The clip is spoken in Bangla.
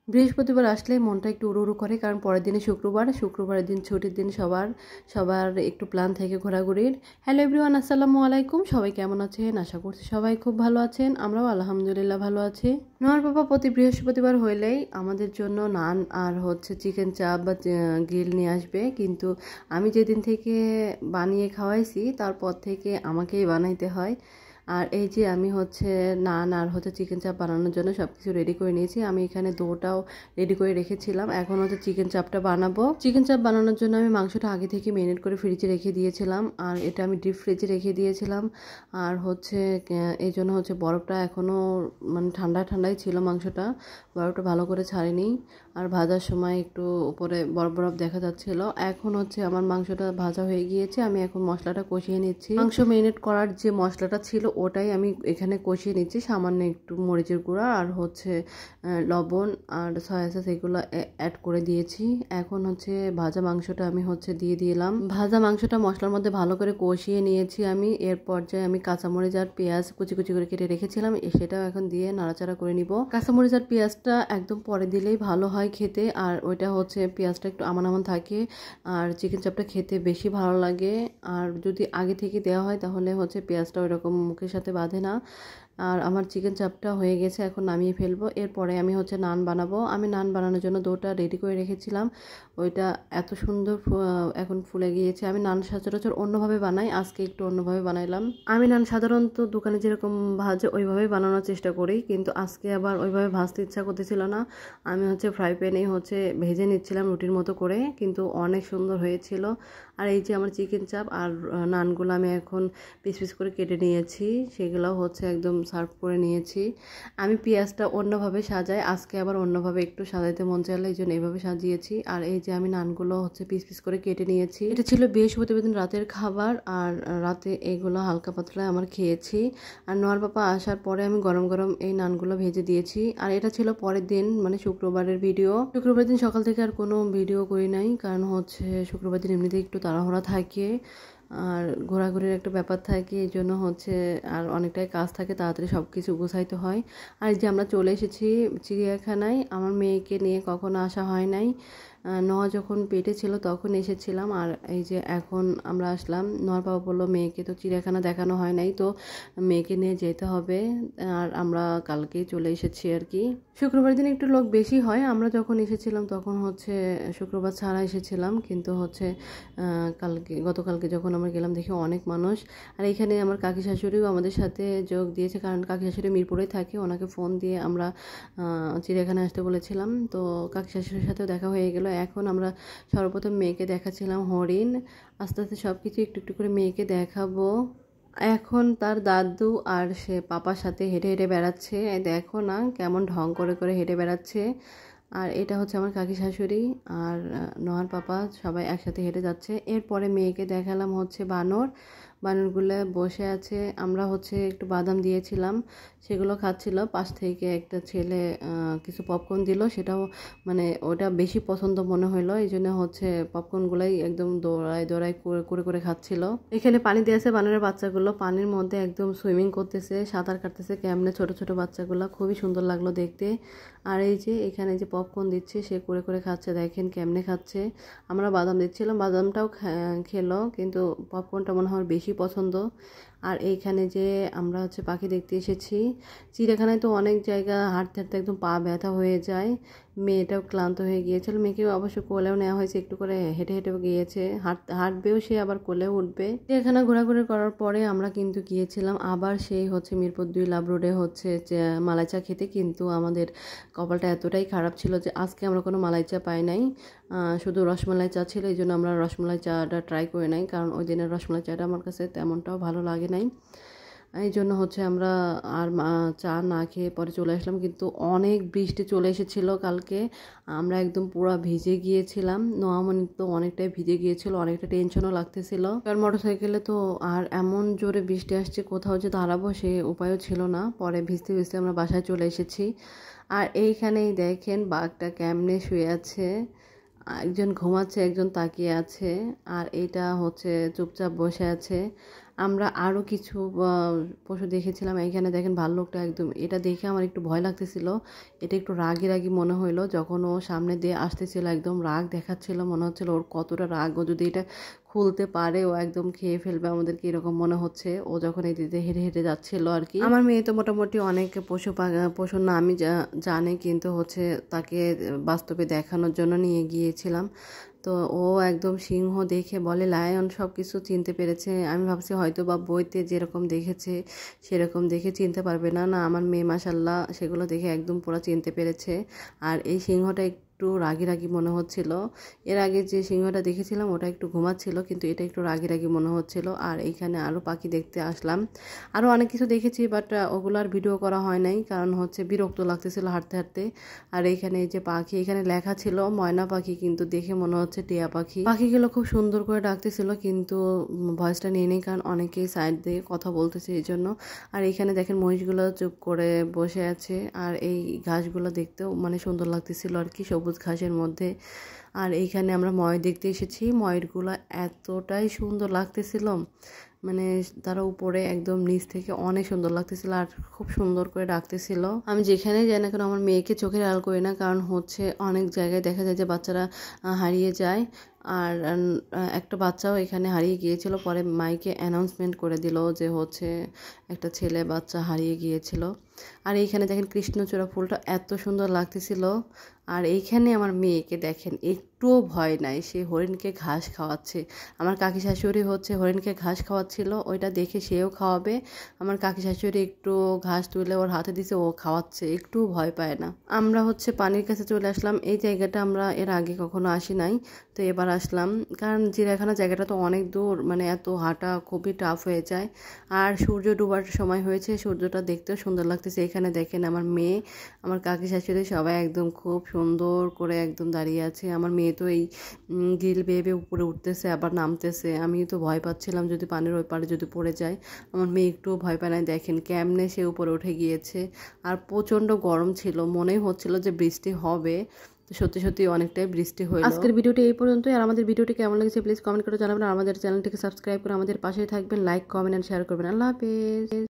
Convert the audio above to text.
বৃহস্পতিবার আসলেই মনটা একটু উড়ু উড়ু করে, কারণ পরের দিনে শুক্রবারের দিন ছুটির দিন, সবার একটু প্ল্যান থাকে ঘোরাঘুরির। হ্যালো এভরিওয়ান, আসসালামু আলাইকুম। সবাই কেমন আছেন? আশা করছি সবাই খুব ভালো আছেন। আমরাও আলহামদুলিল্লাহ ভালো আছি। নোয়ার বাবা প্রতি বৃহস্পতিবার হইলেই আমাদের জন্য নান আর চিকেন চাপ বা গ্রিল নিয়ে আসবে, কিন্তু আমি যেদিন থেকে বানিয়ে খাওয়াইছি তারপর থেকে আমাকেই বানাইতে হয়। আর এই যে আমি নান আর চিকেন চাপ বানানোর জন্য সব কিছু রেডি করে নিয়েছি। আমি এখানে ডোটাও রেডি করে রেখেছিলাম। এখন চিকেন চাপটা বানাবো। চিকেন চাপ বানানোর জন্য আমি মাংসটা আগে থেকে ম্যারিনেট করে ফ্রিজে রেখে দিয়েছিলাম, আর এটা আমি ডিপ ফ্রিজে রেখে দিয়েছিলাম। আর এই জন্য বরফটা এখনও মানে ঠান্ডাই ছিল, মাংসটা বরফটা ভালো করে ছাড়েনি। আর ভাজার সময় একটু উপরে বরফ বরফ দেখা যাচ্ছিল। এখন আমার মাংসটা ভাজা হয়ে গিয়েছে। আমি এখন মশলাটা কষিয়ে নিচ্ছি। মাংস ম্যারিনেট করার যে মশলাটা ছিল ওটাই আমি এখানে কষিয়ে নিচ্ছি। সামান্য একটু মরিচের গুঁড়া আর লবণ আর সয়া সস এগুলো অ্যাড করে দিয়েছি। এখন ভাজা মাংসটা আমি দিয়ে দিলাম। ভাজা মাংসটা মশলার মধ্যে ভালো করে কষিয়ে নিয়েছি আমি। এর পর্যায়ে আমি কাঁচামরিচ আর পেঁয়াজ কুচি কুচি করে কেটে রেখেছিলাম, সেটাও এখন দিয়ে নাড়াচাড়া করে নিব। কাঁচামরিচ আর পেঁয়াজটা একদম পরে দিলেই ভালো হয় খেতে, আর ওইটা পেঁয়াজটা একটু আমান আমান থাকে, আর চিকেন চাপটা খেতে বেশি ভালো লাগে। আর যদি আগে থেকে দেওয়া হয় তাহলে পেঁয়াজটা ওইরকম মুখের সাথে বাঁধে না। আর আমার চিকেন চাপটা হয়ে গেছে, এখন নামিয়ে ফেলবো। এরপরে আমি নান বানাবো। আমি নান বানানোর জন্য ডোটা রেডি করে রেখেছিলাম, ওইটা এত সুন্দর এখন ফুলে গিয়েছে। আমি নান সচরাচর অন্যভাবে বানাই, আজকে একটু অন্যভাবে বানাইলাম। আমি নান সাধারণত দোকানে যেরকম ভাজে ওইভাবেই বানানোর চেষ্টা করি, কিন্তু আজকে আবার ওইভাবে ভাজতে ইচ্ছা করতেছিল না। আমি ফ্রাই প্যানেই ভেজে নিচ্ছিলাম রুটির মতো করে, কিন্তু অনেক সুন্দর হয়েছিল। আর এই যে আমার চিকেন চাপ আর নানগুলো আমি এখন পিস পিস করে কেটে নিয়েছি, সেগুলোও একদম সার্ভ করে নিয়েছি। আমি পেঁয়াজটা অন্যভাবে সাজাই, আজকে আবার অন্যভাবে একটু সাজাইতে মন চাইলে এই জন্য এইভাবে সাজিয়েছি। আর এই যে আমি নানগুলো পিস পিস করে কেটে নিয়েছি। এটা ছিল বৃহস্পতিবার দিন রাতের খাবার, আর রাতে এইগুলো হালকা পাতলা আমার খেয়েছি। আর নোয়ার পাপা আসার পরে আমি গরম গরম এই নানগুলো ভেজে দিয়েছি। আর এটা ছিল পরের দিন, মানে শুক্রবারের ভিডিও। শুক্রবার দিন সকাল থেকে আর কোনো ভিডিও করি নাই, কারণ শুক্রবার দিন এমনিতে একটু তাড়াহুড়া থাকে, আর ঘোরাঘুরির একটা ব্যাপার থাকে, এই জন্য আর অনেকটাই কাজ থাকে, তাড়াতাড়ি সব কিছু গোছাইতে হয়। আর যে আমরা চলে এসেছি চিড়িয়াখানায়। আমার মেয়েকে নিয়ে কখনো আসা হয় নাই, নোয়া যখন পেটে ছিল তখন এসেছিলাম। আর এই যে এখন আমরা আসলাম। নোয়ার বাবা বললো মেয়েকে তো চিড়িয়াখানা দেখানো হয় নাই, তো মেয়েকে নিয়ে যেতে হবে। আর আমরা কালকেই চলে এসেছি আর কি। শুক্রবার দিন একটু লোক বেশি হয়। আমরা যখন এসেছিলাম তখন শুক্রবার ছাড়া এসেছিলাম, কিন্তু গতকালকে যখন আমরা গেলাম দেখি অনেক মানুষ। আর এখানে আমার কাকি শাশুড়িও আমাদের সাথে যোগ দিয়েছে, কারণ কাকি শাশুড়ি মিরপুরেই থাকে। ওনাকে ফোন দিয়ে আমরা চিড়িয়াখানায় আসতে বলেছিলাম, তো কাকি শাশুড়ির সাথেও দেখা হয়ে গেল। এখন আমরা সর্বপ্রথম মেয়েকে দেখাচ্ছিলাম হরিণ। আস্তে আস্তে সব কিছু একটু একটু করে মেয়েকে দেখাবো। এখন তার দাদু আর সে পাপার সাথে হেঁটে হেঁটে বেড়াচ্ছে। দেখো না কেমন ঢং করে করে হেঁটে বেড়াচ্ছে। আর এটা আমার কাকি শাশুড়ি আর নোহার পাপা সবাই একসাথে হেঁটে যাচ্ছে। এরপরে মেয়েকে দেখালাম বানরগুলো বসে আছে। আমরা একটু বাদাম দিয়েছিলাম, সেগুলো খাচ্ছিল। পাশ থেকে একটা ছেলে কিছু পপকর্ন দিল, সেটাও মানে ওটা বেশি পছন্দ মনে হলো, এই জন্য পপকর্নগুলাই একদম দৌড়ায় দৌড়ায় করে করে খাচ্ছিল। এখানে পানি দিয়েছে বানরের বাচ্চাগুলো, পানির মধ্যে একদম সুইমিং করতেছে, সাঁতার কাটতেছে কেমনে, ছোট ছোট বাচ্চাগুলো খুবই সুন্দর লাগলো দেখতে। আর এই যে এখানে যে পপকর্ন দিচ্ছে সে করে করে খাচ্ছে, দেখেন কেমনে খাচ্ছে। আমরা বাদাম দিচ্ছিলাম, বাদামটাও খেলো, কিন্তু পপকর্নটা মনে হয় বেশি পছন্দ। আর এইখানে যে আমরা পাখি দেখতে এসেছি। চিড়িয়াখানায় তো অনেক জায়গা হাঁটতে হাঁটতে একদম পা ব্যথা হয়ে যায়। মেয়েটাও ক্লান্ত হয়ে গিয়েছিল, মেয়েকেও অবশ্য কোলেও নেওয়া হয়েছে, একটু করে হেঁটে হেঁটেও গিয়েছে, হাঁটবেও সে, আবার কোলেও উঠবে। চিড়িয়াখানা ঘোরাঘুরি করার পরে আমরা কিন্তু গিয়েছিলাম আবার সেই মিরপুর 2 লাভ রোডে মালাই চা খেতে, কিন্তু আমাদের কপালটা এতটাই খারাপ ছিল যে আজকে আমরা কোনো মালাই চা পাই নাই, শুধু রসমালাই চা ছিল। এই জন্য আমরা রসমালাই চাটা ট্রাই করে নাই, কারণ ওই দিনের রসমালাই চাটা আমার কাছে তেমনটাও ভালো লাগে নাই। এই জন্য আমরা আর চা না খেয়ে পরে চলে আসলাম। কিন্তু অনেক বৃষ্টি চলে এসেছিলো কালকে, আমরা একদম পুরো ভিজে গিয়েছিলাম। নোয়ামনি তো অনেকটাই ভিজে গিয়েছিল, অনেকটা টেনশনও লাগতেছিল, কারণ মোটরসাইকেলে তো আর এমন জোরে বৃষ্টি আসছে, কোথাও যে দাঁড়াবো সে উপায়ও ছিল না। পরে ভিজতে ভিজতে আমরা বাসায় চলে এসেছি। আর এইখানেই দেখেন বাঘটা কেমনে শুয়ে আছে, একজন ঘুমাচ্ছে একজন তাকিয়ে আছে, আর এটা চুপচাপ বসে আছে। আমরা আরও কিছু পশু দেখেছিলাম। এইখানে দেখেন ভাল্লুকটা একদম, এটা দেখে আমার একটু ভয় লাগতেছিল। এটা একটু রাগি রাগি মনে হইলো যখন ও সামনে দিয়ে আসতেছিল, একদম রাগ দেখাচ্ছিল, মনে হচ্ছিল ওর কতটা রাগ, ও যদি এটা খুলতে পারে ও একদম খেয়ে ফেলবে আমাদেরকে, এরকম মনে হচ্ছে ও যখন এই দিকে হেঁটে হেঁটে যাচ্ছিল আর কি। আমার মেয়ে তো মোটামুটি অনেক পশুর নামই জানে, কিন্তু হচ্ছে তাকে বাস্তবে দেখানোর জন্য নিয়ে গিয়েছিলাম। তো ও একদম সিংহ দেখে বলে লায়ন, সব কিছু চিনতে পেরেছে। আমি ভাবছি হয়তো বা বইতে যেরকম দেখেছে সেরকম দেখে চিনতে পারবে না, না আমার মেয়ে মাশাল্লাহ সেগুলো দেখে একদম পুরো চিনতে পেরেছে। আর এই সিংহটা একটু রাগি রাগি মনে হচ্ছিল। এর আগে যে সিংহটা দেখেছিলাম ওটা একটু ঘুমাচ্ছিল, কিন্তু এটা একটু রাগি রাগি মনে হচ্ছিল। আর এইখানে আরও পাখি দেখতে আসলাম, আরও অনেক কিছু দেখেছি, বাট ওগুলো আর ভিডিও করা হয় নাই, কারণ হচ্ছে বিরক্ত লাগতেছিল হাঁটতে হাঁটতে। আর এইখানে এই যে পাখি, এখানে লেখা ছিল ময়না পাখি, কিন্তু দেখে মনে হচ্ছে টিয়া পাখি। পাখিগুলো খুব সুন্দর করে ডাকতেছিল, কিন্তু ভয়েসটা নিয়ে নেই কারণ অনেকেই সাইড দিয়ে কথা বলতেছে এই জন্য। আর এইখানে দেখেন মহিষগুলো চুপ করে বসে আছে, আর এই ঘাসগুলো দেখতেও মানে সুন্দর লাগতেছিল আর কি, সবুজ ঘাসের মধ্যে। আর এইখানে আমরা ময়ূর দেখতে এসেছি, ময়ূরগুলো এতটাই সুন্দর লাগতেছিল, মানে তারা উপরে একদম নিচ থেকে অনেক সুন্দর লাগতেছিল আর খুব সুন্দর করে ডাকতেছিল। আমি যেখানে যাই না কেন আমার মেয়েকে চোখের আড়াল করি না, কারণ হচ্ছে অনেক জায়গায় দেখা যায় যে বাচ্চারা হারিয়ে যায়। আর একটা বাচ্চাও এখানে হারিয়ে গিয়েছিল, পরে মাইকে অ্যানাউন্সমেন্ট করে দিল যে হচ্ছে একটা ছেলে বাচ্চা হারিয়ে গিয়েছিল। আর এইখানে দেখেন কৃষ্ণচূড়া ফুলটা এত সুন্দর লাগতেছিল। আর এইখানে আমার মেয়েকে দেখেন একটুও ভয় নাই, সে হরিণকে ঘাস খাওয়াচ্ছে। আমার কাকি শাশুড়ি হচ্ছে হরিণকে ঘাস খাওয়াচ্ছিল, ওইটা দেখে সেও খাওয়াবে। আমার কাকি শাশুড়ি একটু ঘাস তুলে ওর হাতে দিছে, ও খাওয়াচ্ছে, একটু ভয় পায় না। আমরা হচ্ছে পানির কাছে চলে আসলাম। এই জায়গাটা আমরা এর আগে কখনো আসি নাই, তো এবার আসলাম, কারণ চিড়িয়াখানা জায়গাটা তো অনেক দূর, মানে এত হাঁটা খুবই টাফ হয়ে যায়। আর সূর্য ডুবার সময় হয়েছে, সূর্যটা দেখতেও সুন্দর লাগতেছে। এখানে দেখেন আমার মেয়ে, আমার কাকি শাশুড়ি সবাই একদম খুব সুন্দর করে একদম দাঁড়িয়ে আছে। আমার মেয়ে তো এই গিল বেয়ে উপরে উঠতেছে আবার নামতেছে, আমি তো ভয় পাচ্ছিলাম যদি পানির ওই পাড়ে যদি পড়ে যায়। আমার মেয়ে একটুও ভয় পায় না, দেখেন কেমনে সে উপরে উঠে গিয়েছে। আর প্রচণ্ড গরম ছিল, মনেই হচ্ছিল যে বৃষ্টি হবে, তো সত্যি সত্যি অনেকটাই বৃষ্টি হলো। আজকের ভিডিওটি এই পর্যন্তই। আর আমাদের ভিডিওটি কেমন লেগেছে প্লিজ কমেন্ট করে জানাবেন। আর আমাদের চ্যানেলটিকে সাবস্ক্রাইব করে আমাদের পাশেই থাকবেন, লাইক কমেন্ট এন্ড শেয়ার করবেন। আল্লাহ হাফেজ।